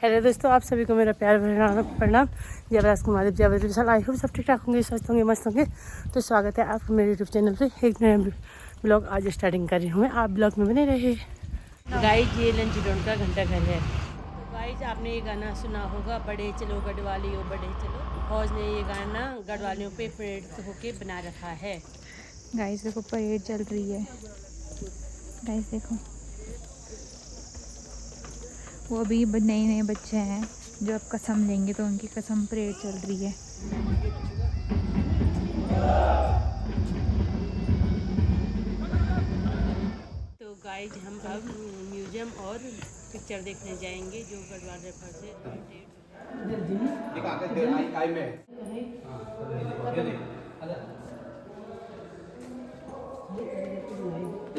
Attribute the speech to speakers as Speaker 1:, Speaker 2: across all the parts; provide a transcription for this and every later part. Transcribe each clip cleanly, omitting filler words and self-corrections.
Speaker 1: Hello दोस्तों, आप सभी को मेरा प्यार भरा प्रणाम। जय राजकुमार, जय विशाल। आई होप सब ठीक ठाक होंगे, स्वस्थ होंगे, मस्त होंगे। तो स्वागत है आपको मेरे यूट्यूब चैनल पे एक नया ब्लॉग आज स्टार्टिंग कर रही हूँ मैं। आप ब्लॉग में बने रहे। गाइज ये लंच डोन का घंटा घर है। तो गाइज आपने ये गाना सुना होगा, बड़े चलो गढ़वालियों बड़े चलो। फौज ने ये गाना गढ़वालियों पे प्रेरित होके बना रखा है।
Speaker 2: गाइस देखो परेड चल रही है। गाइस देखो, वो अभी नए नए बच्चे हैं जो अब कसम लेंगे, तो उनकी कसम परेड चल रही है।
Speaker 1: तो गाइज हम अब म्यूजियम और पिक्चर देखने जाएंगे जो गढ़वाल रेफर से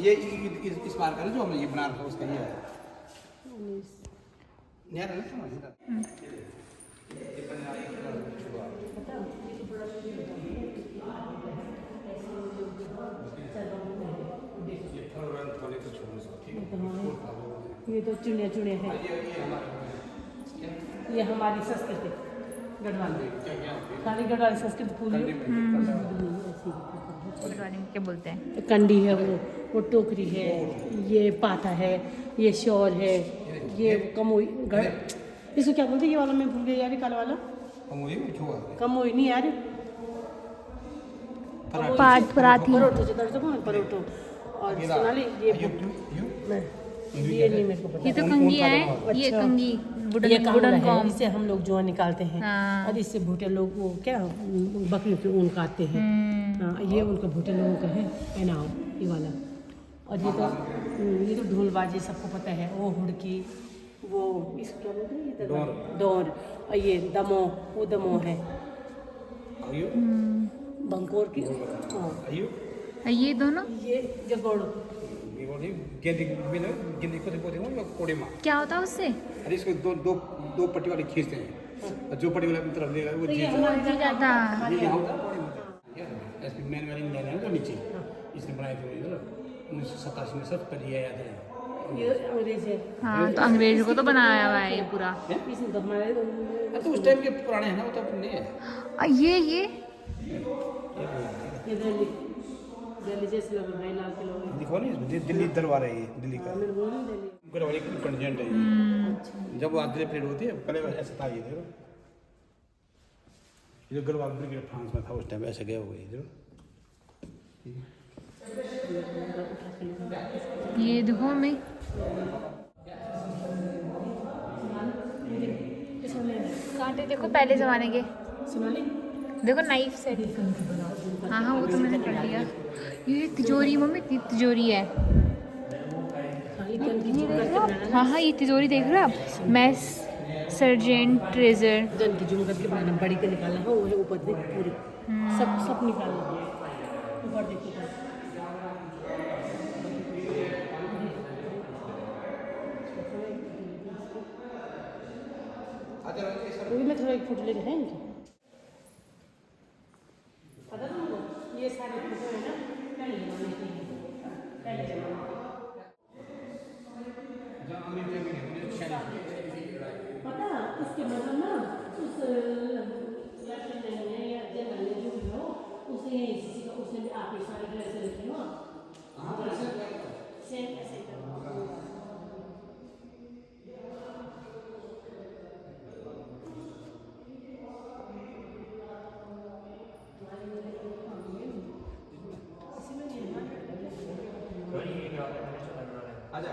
Speaker 3: ये इस बार का जो हमने ये बना रखा उसका ये है यार है ना।
Speaker 1: ये तो चुनिया चुनिया है। ये हमारी संस्कृति गढ़वाली, खाली गढ़वाली संस्कृति पूरी
Speaker 2: क्या बोलते हैं?
Speaker 1: कंडी है, वो टोकरी है, ये पाता है, ये शौर है, ये कमोई इसको क्या बोलते हैं? ये वाला मैं भूल गई यार, ये काला वाला कमोई नहीं यार,
Speaker 2: पराठी।
Speaker 1: परोठो। और सोनाली ये नहीं मेरे को पता।
Speaker 2: ये तो कंगी है। ये
Speaker 1: अच्छा।
Speaker 2: कंगी
Speaker 1: ये
Speaker 2: वुडन
Speaker 1: है,
Speaker 2: कॉम।
Speaker 1: इससे हम लोग जुआ निकालते हैं।
Speaker 2: हाँ।
Speaker 1: और इससे भूटे लोग वो क्या बकरियों के ऊन काटते हैं। हाँ, ये उनका भूटे लोगों का है पहनाव, ये वाला। और ये तो ढोल बाजे सबको पता है। वो हुड़की, वो इसको क्या बोलते हैं? ये डोर। और ये दमो, वो दमो है बंकोर की। हाँ,
Speaker 2: ये दोनों
Speaker 1: ये जगोड़ो।
Speaker 2: क्या होता है उससे?
Speaker 3: अरे इसको दो पट्टी वाले खींचते हैं और जो पट्टी वाला अपनी तरफ लेगा वो जीत
Speaker 2: जाता।
Speaker 3: ये यहाँ होता है एसपी मैन वाली लाइन है वो नीचे इसने बनाए थे 1987 में सब कर दिया जाता है।
Speaker 1: ये अंग्रेज है।
Speaker 2: हाँ, तो अंग्रेजों को तो बनाया हुआ है ये पूरा।
Speaker 1: इसमें तो हमारे
Speaker 3: तो उस टाइम के पुराने हैं ना, वो तो अपने हैं।
Speaker 2: ये
Speaker 1: दिल्ली जैसे लग रहा है, लाल किला में।
Speaker 3: दिखो नहीं, दिल्ली दरबार है ये, दिल्ली का
Speaker 1: मेरे बोल नहीं दिल्ली।
Speaker 3: गढ़वाली की कंटीजेंट है ये। जब वो आदि परेड होती है पहले ऐसा था, ये देखो ये गढ़वाल ब्रिगेड फ्रांस में था उस टाइम, ऐसे गया हुआ इधर।
Speaker 2: ये देखो मैं कांटे देखो पहले जमाने के।
Speaker 1: सोनाली
Speaker 2: देखो नाइफ सेट। हाँ हाँ, वो तो मैंने कर लिया। ये तिजोरी मम्मी, तिजोरी है।
Speaker 1: खाली गन की झुमकर के बनाना।
Speaker 2: हाँ हाँ, ये तिजोरी देख रहे हो आप? Mess sergeant treasure.
Speaker 1: गन की झुमकर के बनाना, बड़ी के निकालना है, वो है ऊपर देख पूरी सब निकालना है। ऊपर देखो मैं थोड़ा एक फोटो लेके है इनकी। पता तुमको ये सारे फोटो है ना पहले जमाने की है, पहले जमाने की। पता इसके मतलब ना उस जंगल में जो भी हो उसे उसने आप सारे ड्रेस रखे हो सेम ऐसे
Speaker 3: आजा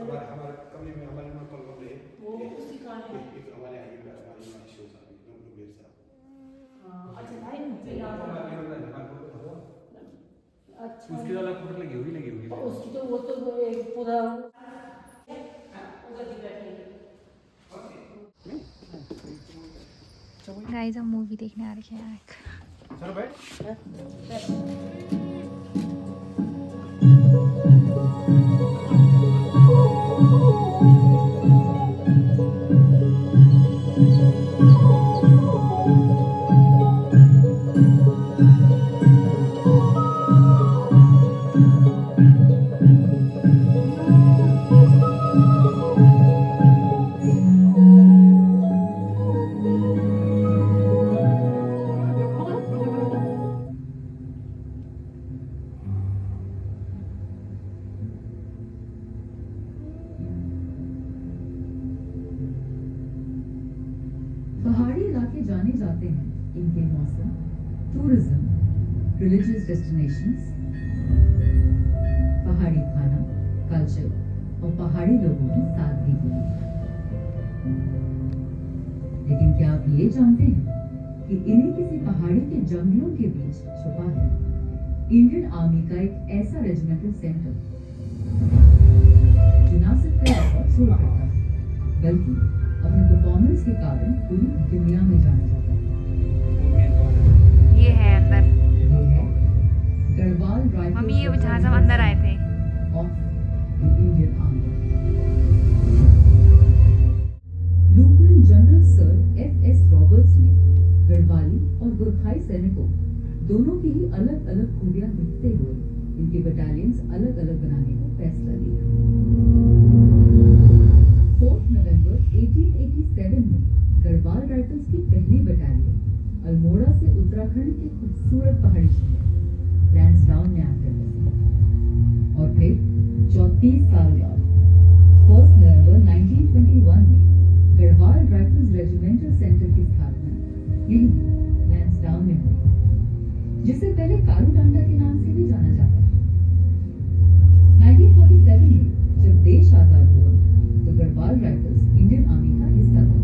Speaker 3: हमारे कमरे में हमारे में कॉल है
Speaker 1: वो उसकी कहाँ है?
Speaker 3: एक हमारे आई हमारे शो साहब उनको मेरे साहब
Speaker 1: अच्छा लाइन पे यहाँ अच्छा
Speaker 4: उसके वाला फोटो लगी होगी
Speaker 1: उसकी तो वो तो एक पूरा उधर दिख रहा है।
Speaker 2: गाइस हम मूवी देखने आ रखे हैं एक।
Speaker 3: चलो बैठ
Speaker 5: पहाड़ी इलाके जाने जाते हैं इनके मौसम, टूरिज्म, रिलीजियस डेस्टिनेशंस, पहाड़ी खाना, कल्चर और पहाड़ी लोगों की सादगी के लिए। लेकिन क्या आप ये जानते हैं कि इन्हीं किसी पहाड़ी के जंगलों के बीच छुपा है इंडियन आर्मी का एक ऐसा रेजिमेंटल सेंटर जो न सिर्फ कई रिकॉर्ड्स होल्ड करता है बल्कि अपने परफॉर्मेंस के कारण पूरी दुनिया में जाना जाता है।
Speaker 2: ये है अंदर,
Speaker 5: ये है गढ़वाल राइफल्स
Speaker 2: हम ये जहाँ से हम अंदर आए थे।
Speaker 5: Of the Indian army. Lieutenant general sir F.S. Roberts ने गढ़वाली और गोरखाई सैनिकों दोनों की ही अलग अलग खूबियां देखते हुए इनके बटालियंस अलग अलग बनाने का फैसला लिया। 4 नवंबर 1887 में गढ़वाल राइफल्स की पहली बटालियन अल्मोड़ा से उत्तराखंड के खूबसूरत पहाड़ी शहर लैंसडाउन में आकर बसी और फिर 34 साल बाद 1 नवंबर 1921 में गढ़वाल राइफल्स रेजिमेंटल सेंटर की स्थापना यही लैंसडाउन में हुई, जिसे पहले कारूडांडा के नाम से भी जाना जाता था। 1947 में जब देश आजाद हुआ तो गढ़वाल राइफल्स इंडियन आर्मी का हिस्सा बनी।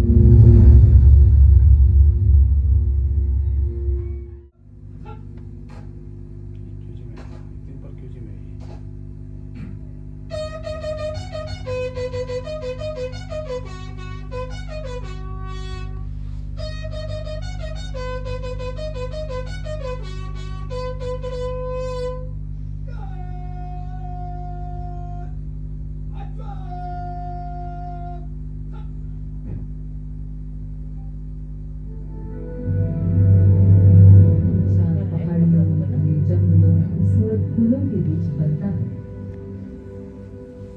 Speaker 5: शांत पहाड़ियों, घने जंगलों, खूबसूरत फूलों के बीच बनता है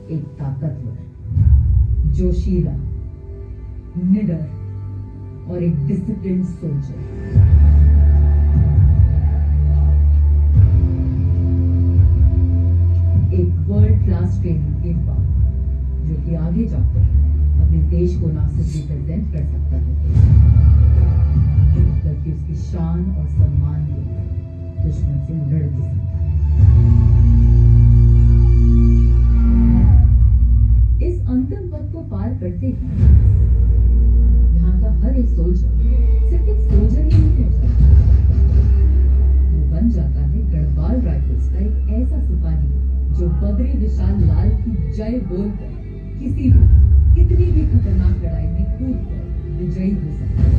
Speaker 5: एक ताकतवर, जोशीला, निडर और एक डिसिप्लिन सोल्जर। एक वर्ल्ड क्लास ट्रेनिंग के बाद जो कि आगे जाकर अपने देश को ना सिर्फ रिप्रेजेंट कर सकता है बल्कि उसकी शान और सम्मान के दुश्मन से लड़ भी सकता है। इस अंतिम पद को पार करते ही यहाँ का हर एक सोल्जर सिर्फ एक सोल्जर ही नहीं हो जाता, वो बन जाता है गढ़वाल राइफल्स का एक ऐसा सिपाही जो बद्री विशाल लाल की जय बोलकर किसी भी कितनी भी खतरनाक लड़ाई में कूदकर विजयी हो सकता है।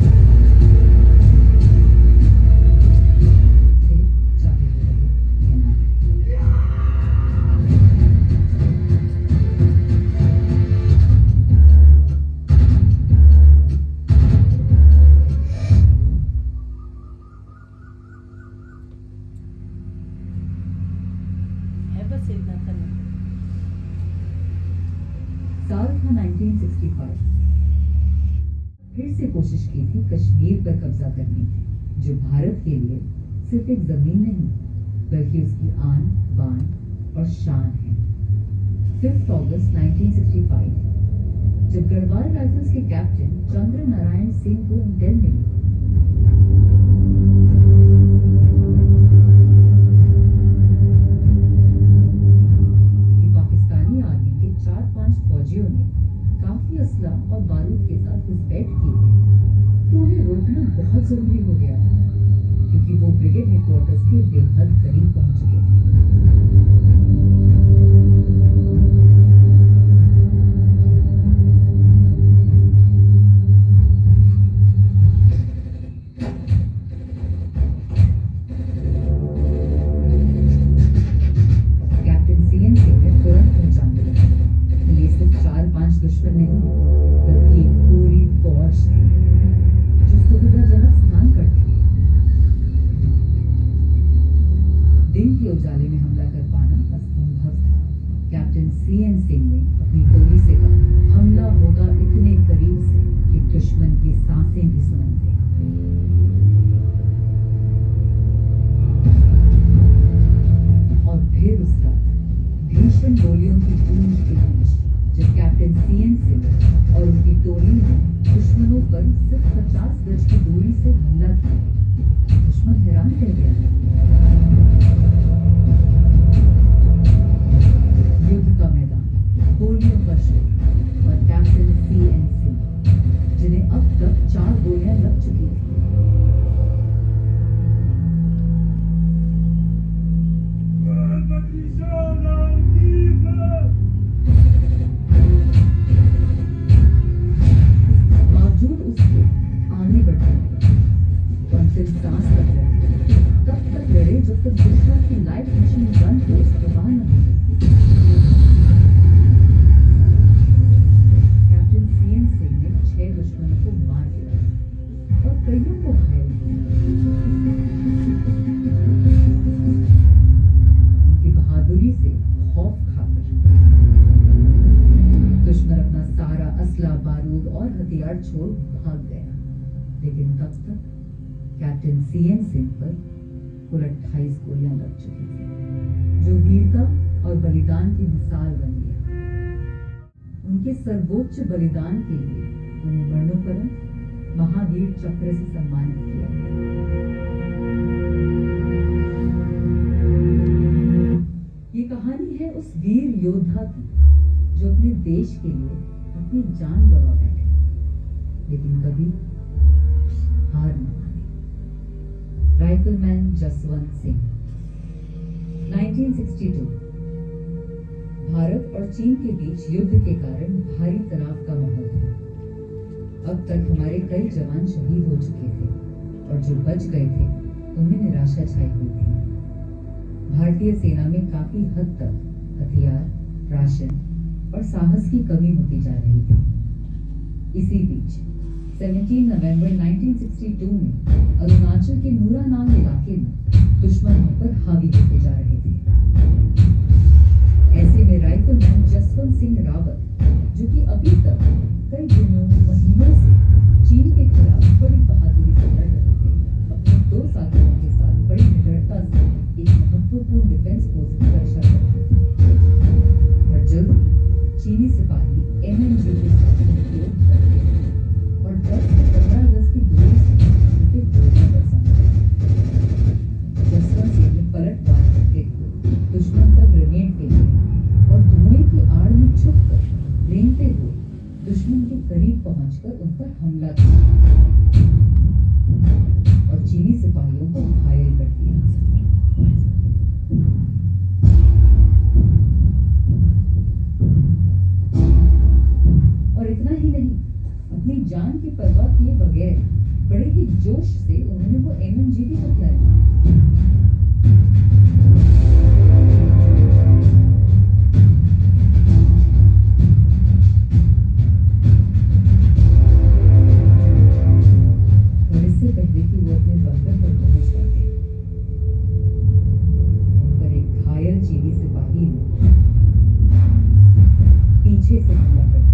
Speaker 5: फिर चाहे वो रहे या ना रहे।
Speaker 1: है बस इतना करना।
Speaker 5: साल था 1965। फिर से कोशिश की थी कश्मीर पर कब्जा करने की, जो भारत के लिए सिर्फ एक जमीन नहीं बल्कि उसकी आन बान और शान है। 5 अगस्त 1965 जब गढ़वाल राइफल्स के कैप्टन चंद्र नारायण सिंह को इंटेल मिली कि पाकिस्तानी आर्मी के 4-5 फौजी हेडक्वार्टर्स के बेहद करीब पहुंच चुके थे। कैप्टन सीएन सिंह ने तुरंत पहचान लिया कि ये सिर्फ 4-5 दुश्मन नहीं बल्कि एक पूरी फौज थी जो सुविधाजनक स्थान पर थी। दिन के उजाले में हमला कर पाना असंभव था। कैप्टन सीएन सिंह ने अपनी टोली से कहा, हमला होगा इतने करीब से कि दुश्मन की सांसें भी सुनाई दें। और फिर उस रात भीषण गोलियों की गूंज के बीच जब कैप्टन सीएन सिंह और उनकी टोली ने दुश्मनों पर सिर्फ 50 गज की दूरी से हमला किया, दुश्मन हैरान रह गया। युद्ध का मैदान, गोलियों का शोर और कैप्टन सीएन सिंह जिन्हें अब तक 4 गोलियां लग चुकी थी। बावजूद उसके आगे बढ़ते कौंसिल सांस रख रहे तब तक लड़े जब तक दुश्मन की लाइट मशीन गन को तबाह न हो जाती। कैप्टन सीएन सिंह ने 6 दुश्मनों को मार गिराया और कईयों को घायल किया। उनकी बहादुरी से खौफ खाकर दुश्मन अपना सारा असला बारूद और हथियार छोड़ भाग गया, लेकिन तब तक कैप्टन सीएन सिंह पर कुल 28 गोलियां लग चुकी थी, जो वीरता और बलिदान की मिसाल बन गया। उनके सर्वोच्च बलिदान के लिए उन्हें मरणोपरांत महावीर चक्र से सम्मानित किया गया। ये कहानी है उस वीर योद्धा की जो अपने देश के लिए अपनी जान गंवा बैठे, लेकिन कभी हार न माने। राइफलमैन जसवंत सिंह। 1962 भारत और चीन के बीच युद्ध के कारण भारी तनाव का माहौल था। अब तक हमारे कई जवान शहीद हो चुके थे और जो बच गए थे उन्हें निराशा छाई हुई थी। भारतीय सेना में काफी हद तक हथियार, राशन और साहस की कमी होती जा रही थी। इसी बीच 17 नवंबर 1962 में अरुणाचल के नूरानांग इलाके में दुश्मन हम पर हावी होते जा रहे थे। ऐसे में राइफलमैन जसवंत सिंह रावत, जो कि अभी तक कई दिनों महीनों से चीन के खिलाफ बड़ी बहादुरी से लड़ रहे थे, अपने 2 साथियों के साथ बड़ी निडरता से एक महत्वपूर्ण डिफेंस पोस्ट की रक्षा करते थे। पर जल्द चीनी सिपाही एमएनजी के साथ उपयोग करते और 10 से 15 गज की दूरी से उनके गोलियां बरसाने लगे। जसवंत सिंह ने पलटवार करते हुए दुश्मन पर ग्रेनेड फेंके और धुएं की आड़ में छुपकर रेंगते हुए दुश्मन के करीब पहुंचकर उन पर हमला किया और चीनी सिपाहियों को घायल कर दिया। और इतना ही नहीं, अपनी जान की परवाह किए बगैर बड़े ही जोश से उन्होंने वो एमएनजी भी हथिया ली। और इससे पहले कि वो अपने बंकर पर पहुंच पाते, उन पर एक घायल चीनी सिपाही ने पीछे से हमला कर दिया।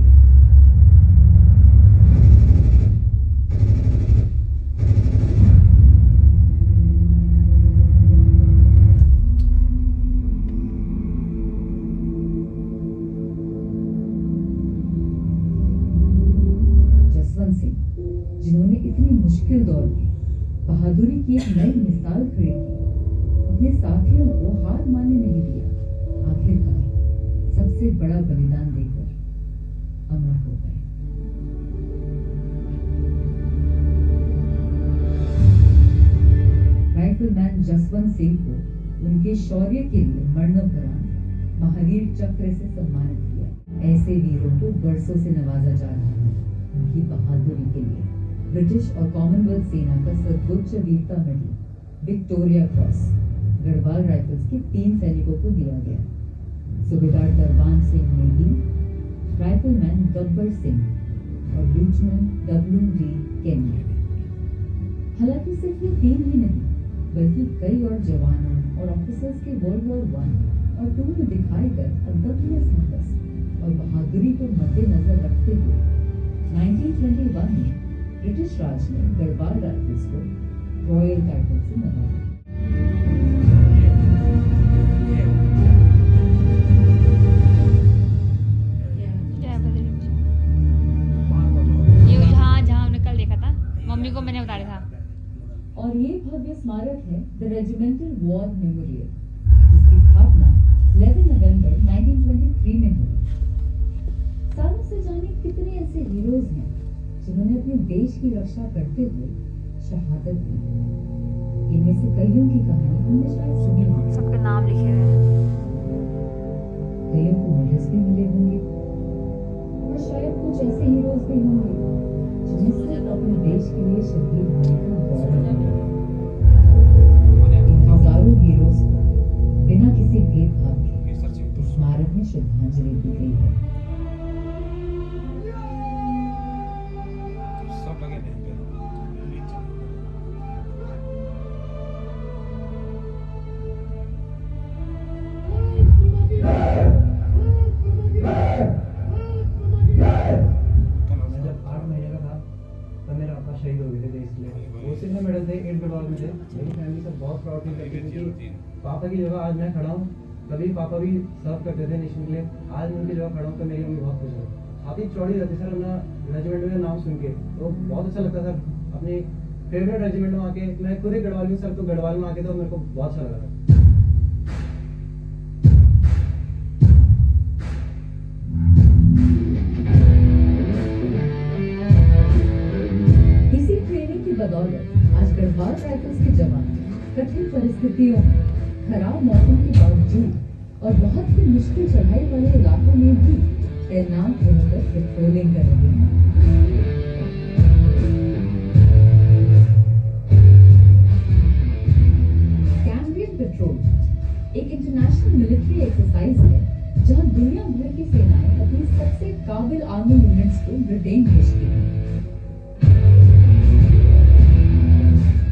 Speaker 5: जिन्होंने इतनी मुश्किल दौर में बहादुरी की एक नई मिसाल खड़ी की, अपने साथियों को हार मानने नहीं दिया। आखिरकार सबसे बड़ा बलिदान देकर अमर हो गए। राइफलमैन कैप्टन जसवंत सिंह को उनके शौर्य के लिए मरणोपरांत महावीर चक्र से सम्मानित किया। ऐसे वीरों को बरसों से नवाजा जा रहा है उनकी बहादुरी के लिए। ब्रिटिश और कॉमनवेल्थ सेना का सर्वोच्च वीरता medal Victoria cross Garhwal rifles के 3 सैनिकों को दिया गया। सूबेदार दरबान सिंह नेगी, राइफलमैन गब्बर सिंह और लेफ्टिनेंट W.D. केनी। हालांकि सिर्फ ये 3 ही नहीं बल्कि कई और जवानों और ऑफिसर्स के वर्ल्ड वॉर 1 और 2 में दिखाए गए अदम्य साहस और बहादुरी को मद्देनजर रखते हुए 1921 में ब्रिटिश राज ने गढ़वाल राइफल्स को रॉयल टाइटल से नवाजा।
Speaker 2: ये जहाँ हमने कल देखा था, मम्मी को मैंने बताया था।
Speaker 5: और ये भव्य स्मारक है द रेजिमेंटल वॉर मेमोरियल, जिसकी स्थापना 11 नवंबर 1923 में हुई। सालों से जाने कितने ऐसे हीरोज हैं जिन्होंने अपने देश की रक्षा करते हुए शहादत दी। इनमें से कईयों की कहानी हमने शायद सुनी हो,
Speaker 2: सबके नाम लिखे हुए हैं।
Speaker 5: कईयों को मेडल्स भी मिले होंगे और शायद कुछ ऐसे हीरोज भी होंगे जिन्हें सिर्फ अपने देश के लिए शहीद होने का गौरव है। इन हजारों हीरोज को बिना किसी भेदभाव के स्मारक में श्रद्धांजलि दी गई है।
Speaker 3: सब लगे थे
Speaker 4: मैं जब 8 महीने का था तब मेरे पापा शहीद हो गए थे देश के लिए। उसी में मेडल थे 8 गढ़वाल में थे। मेरी फैमिली सब बहुत प्राउड फील करती थी कि पापा की जगह आज मैं खड़ा हूँ। कभी पापा भी सर्व करते थे नेशन के लिए, आज मैं उनकी जगह खड़ा हूँ तो मेरी मम्मी बहुत खुश है। काफ़ी चौड़ी रहती सर अपना रेजिमेंट में नाम सुन के, तो बहुत अच्छा लगता सर। अपनी फेवरेट रेजिमेंट में आके, मैं खुद ही गढ़वाल में सर, तो गढ़वाल में आके तो मेरे को बहुत अच्छा लगा था।
Speaker 5: इसी ट्रेनिंग की बदौलत आज गढ़वाल राइफल्स के जवान कठिन परिस्थितियों में, खराब मौसम के बावजूद और बहुत ही मुश्किल चढ़ाई वाले इलाकों में भी तैनात रहकर पेट्रोलिंग कर रहे हैं। कैम्ब्रियन पेट्रोल एक इंटरनेशनल मिलिट्री एक्सरसाइज है जहां दुनिया भर की सेनाएं अपनी सबसे काबिल आर्मी यूनिट्स को ब्रिटेन भेजती हैं।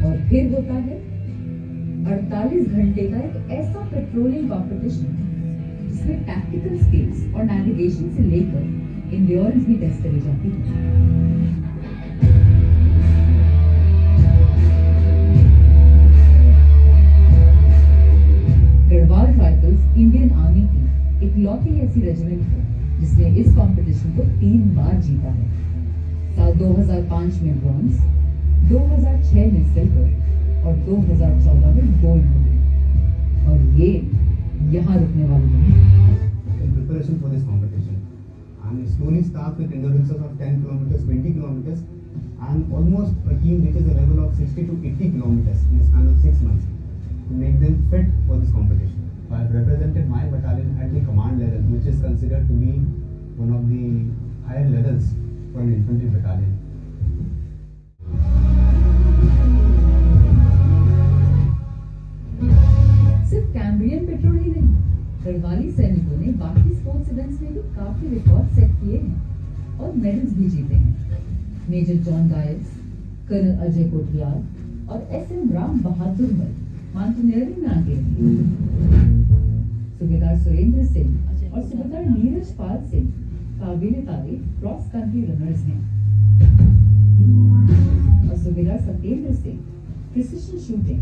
Speaker 5: और फिर होता है 48 घंटे का एक ऐसा पेट्रोलिंग कॉम्पिटिशन जिसमें टैक्टिकल स्किल्स और नेविगेशन से लेकर एंड्योरेंस भी टेस्ट करी जाती है। गढ़वाल राइफल्स इंडियन आर्मी की इकलौती ऐसी रेजिमेंट है जिसने इस कंपटीशन को 3 बार जीता है। साल 2005 में ब्रॉन्ज, 2006 में सिल्वर और 2014 में गोल्ड मेडल। और ये यहाँ रुकने वाली नहीं।
Speaker 6: In preparation for this competition, and it slowly starts with endurances of 10 kilometers, 20 kilometers, and almost a team reaches a level of 60 to 80 kilometers in a span of 6 months to make them fit for this competition. I have represented my battalion at the command level, which is considered to be one of the higher levels for an infantry battalion.
Speaker 5: सिर्फ Cambrian petrol ही नहीं, गढ़वाली सैनिकों ने बाकी sports events में भी काफी record set किए हैं और मेडल्स भी जीते हैं। Major John Dias, colonel Ajay Kothiyal और SM राम बहादुर मल माउंटेनियरिंग में आगे रहे। सूबेदार सुरेंद्र सिंह और सूबेदार नीरज पाल सिंह काबिले तारीफ क्रॉस कंट्री रनर्स हैं और सूबेदार Satyendra Singh precision shooting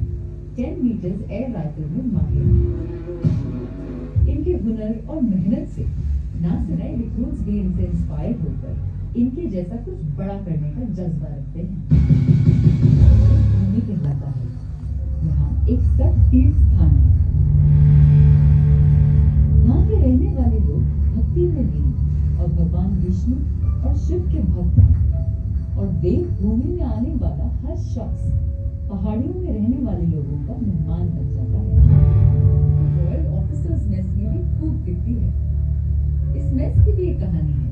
Speaker 5: 10 metres air rifle में माहिर हैं। इनके हुनर और मेहनत से ना से नए रिक्रूट्स भी इनसे इंस्पायर होकर इनके जैसा कुछ बड़ा करने का जज्बा रखते हैं। भूमि कहलाता है यहाँ एक सब तीर्थ स्थान है। यहाँ के रहने वाले लोग भक्ति में लीन और भगवान विष्णु और शिव के भक्त हैं और देवभूमि में आने वाला हर शख्स पहाड़ियों में रहने वाले लोगों का मेहमान लगती है। इस मेस की भी एक कहानी है।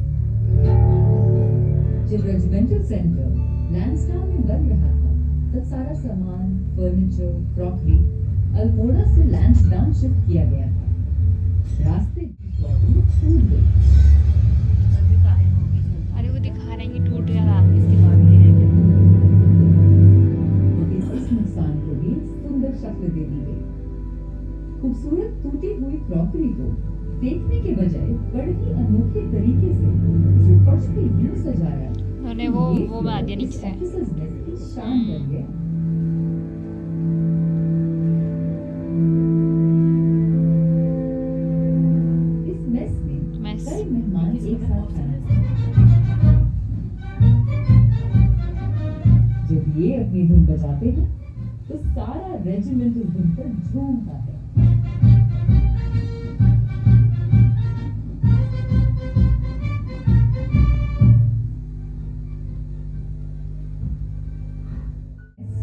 Speaker 5: जब रेजिमेंटल सेंटर लैंसडाउन में बन रहा था, तब सारा सामान, फर्नीचर, क्रॉकरी अल्मोड़ा से लैंसडाउन शिफ्ट किया गया था। रास्ते की क्रॉकरी टूट गई।
Speaker 2: अरे वो दिखा रहे हैं कि टूट गया था।
Speaker 5: इस नुकसान को भी सुंदर शक्ल दे दी गई। खूबसूरत टूटी हुई क्रॉकरी को देखने के बजाय बड़े ही अनोखे तरीके से जो फर्श पे यूं सजाया,
Speaker 2: उन्होंने वो बना दिया नीचे से।
Speaker 5: ऑफिसर्स मेस की शान बन गया। इस मेस में
Speaker 2: मेस।
Speaker 5: कई मेहमान एक साथ खाना जब ये अपनी धुन बजाते हैं तो सारा रेजिमेंट उस धुन पर झूमता है।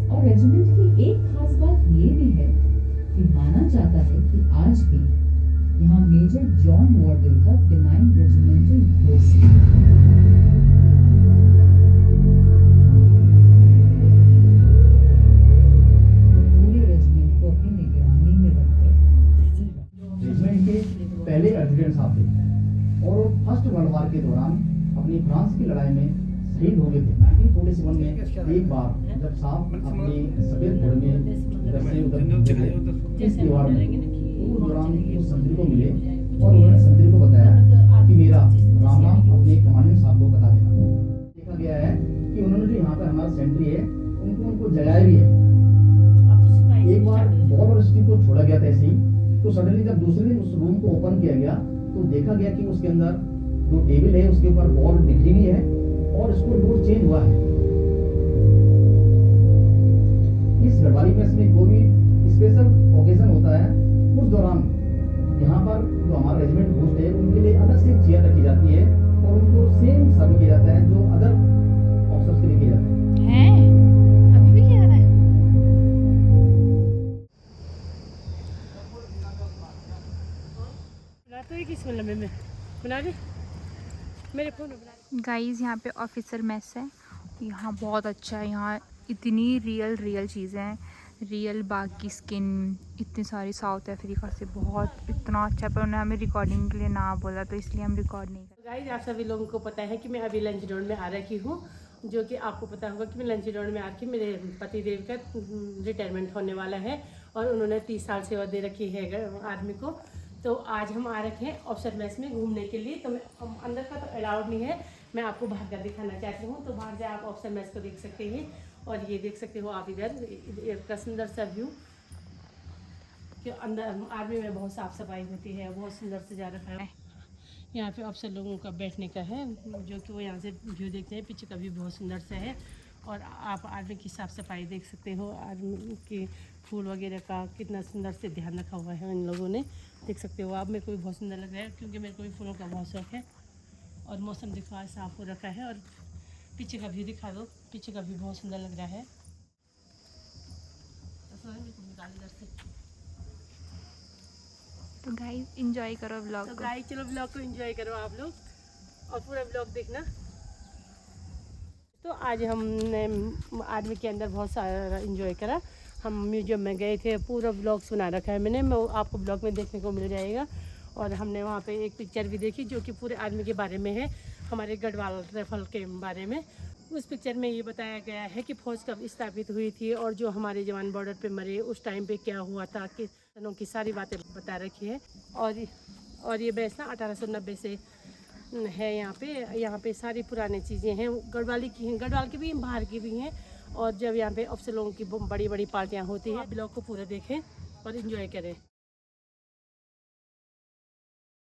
Speaker 5: और रेजिमेंट की एक खास बात ये भी है कि माना जाता है कि आज भी यहाँ मेजर जॉन वॉर्डल का बिनाइन रेजिमेंटल घोष पूरे रेजिमेंट को अपनी निगरानी में रखकर
Speaker 7: रेजिमेंट के पहले एडजुटेंट साहब थे और फर्स्ट वर्ल्ड वार के दौरान अपनी फ्रांस की लड़ाई में शहीद हो गए थे। 1947 में एक बार जब साहब अपने सफेद घोड़े में इधर से उधर निकले इस दीवार में, उस दौरान उस संतरी को मिले और उन्होंने संतरी को बताया कि मेरा राम राम अपने कमांडेंट साहब को बता देना। देखा गया है कि उन्होंने जो यहाँ पर हमारा सेंट्री है उनको जगाया भी है। एक बार बॉल और स्टिक को छोड़ा गया था ऐसे ही, तो सडनली जब दूसरे दिन उस रूम को ओपन किया गया तो देखा गया कि उसके अंदर जो टेबल है उसके ऊपर बॉल बिखरी हुई है और इसको लोड चेंज हुआ है। इस गढ़वाली मेस में कोई भी स्पेशल ओकेजन होता है उस दौरान यहाँ पर जो हमारा रेजिमेंट पोस्ट है उनके लिए अलग से चेयर रखी जाती है और उनको सेम सर्व किया जाता है जो अदर ऑफिसर्स के लिए किया जाता है।
Speaker 2: अभी भी किया रहा है।
Speaker 1: बना तो एक ही लम्बे में बना दे मेरे फोन में बना दे।
Speaker 2: गाइस यहाँ पे ऑफिसर मेस है। यहाँ बहुत अच्छा है। यहाँ इतनी रियल चीज़ें हैं, रियल बाघ की स्किन, इतनी सारी साउथ अफ्रीका से, बहुत इतना अच्छा। पर उन्होंने हमें रिकॉर्डिंग के लिए ना बोला तो इसलिए हम रिकॉर्ड नहीं कर।
Speaker 1: गाइस आप सभी लोगों को पता है कि मैं अभी लंच डाउन में आ रखी हूँ, जो कि आपको पता होगा कि मैं लंच डाउन में आके मेरे पतिदेव का रिटायरमेंट होने वाला है और उन्होंने 30 साल सेवा दे रखी है आर्मी को। तो आज हम आ रखे हैं ऑफिसर मेस में घूमने के लिए। तो हम अंदर का तो अलाउड नहीं है, मैं आपको बाहर का दिखाना चाहती हूँ। तो बाहर से आप ऑफिसर मेस को देख सकते हैं और ये देख सकते हो आप इधर का सुंदर सा व्यू कि अंदर आर्मी में बहुत साफ़ सफाई होती है, बहुत सुंदर सजा रखा है। यहाँ पे अफसर लोगों का बैठने का है, जो कि वो यहाँ से व्यू देखते हैं। पीछे का भी बहुत सुंदर सा है और आप आर्मी की साफ़ सफाई देख सकते हो। आर्मी के फूल वगैरह का कितना सुंदर से ध्यान रखा हुआ है इन लोगों ने, देख सकते हो आप। मेरे को भी बहुत सुंदर लग रहा है क्योंकि मेरे को भी फूलों का बहुत शौक है। और मौसम देखो आज साफ़ हो रखा है और पीछे का व्यू दिखा दो, पीछे का भी बहुत सुंदर लग रहा है।
Speaker 2: तो गाइस एंजॉय करो व्लॉग
Speaker 1: तो
Speaker 2: को।
Speaker 1: गाइस चलो व्लॉग को एंजॉय करो आप लोग और पूरा व्लॉग देखना। तो आज हमने आर्मी के अंदर बहुत सारा एंजॉय करा। हम म्यूजियम में गए थे, पूरा ब्लॉग सुना रखा है मैंने, मैं आपको ब्लॉग में देखने को मिल जाएगा। और हमने वहाँ पे एक पिक्चर भी देखी जो कि पूरे आर्मी के बारे में है, हमारे गढ़वाल राइफल के बारे में। उस पिक्चर में ये बताया गया है कि फ़ौज कब स्थापित हुई थी और जो हमारे जवान बॉर्डर पे मरे उस टाइम पे क्या हुआ था, किस तरह की सारी बातें बता रखी है। और ये बेस ना 1890 से है। यहाँ पे सारी पुरानी चीज़ें हैं, गढ़वाली की हैं, गढ़वाल की भी हैं, बाहर की भी हैं। और जब यहाँ पे अफसर लोगों की बड़ी बड़ी पार्टियाँ होती हैं, ब्लॉग को पूरा देखें और इन्जॉय करें।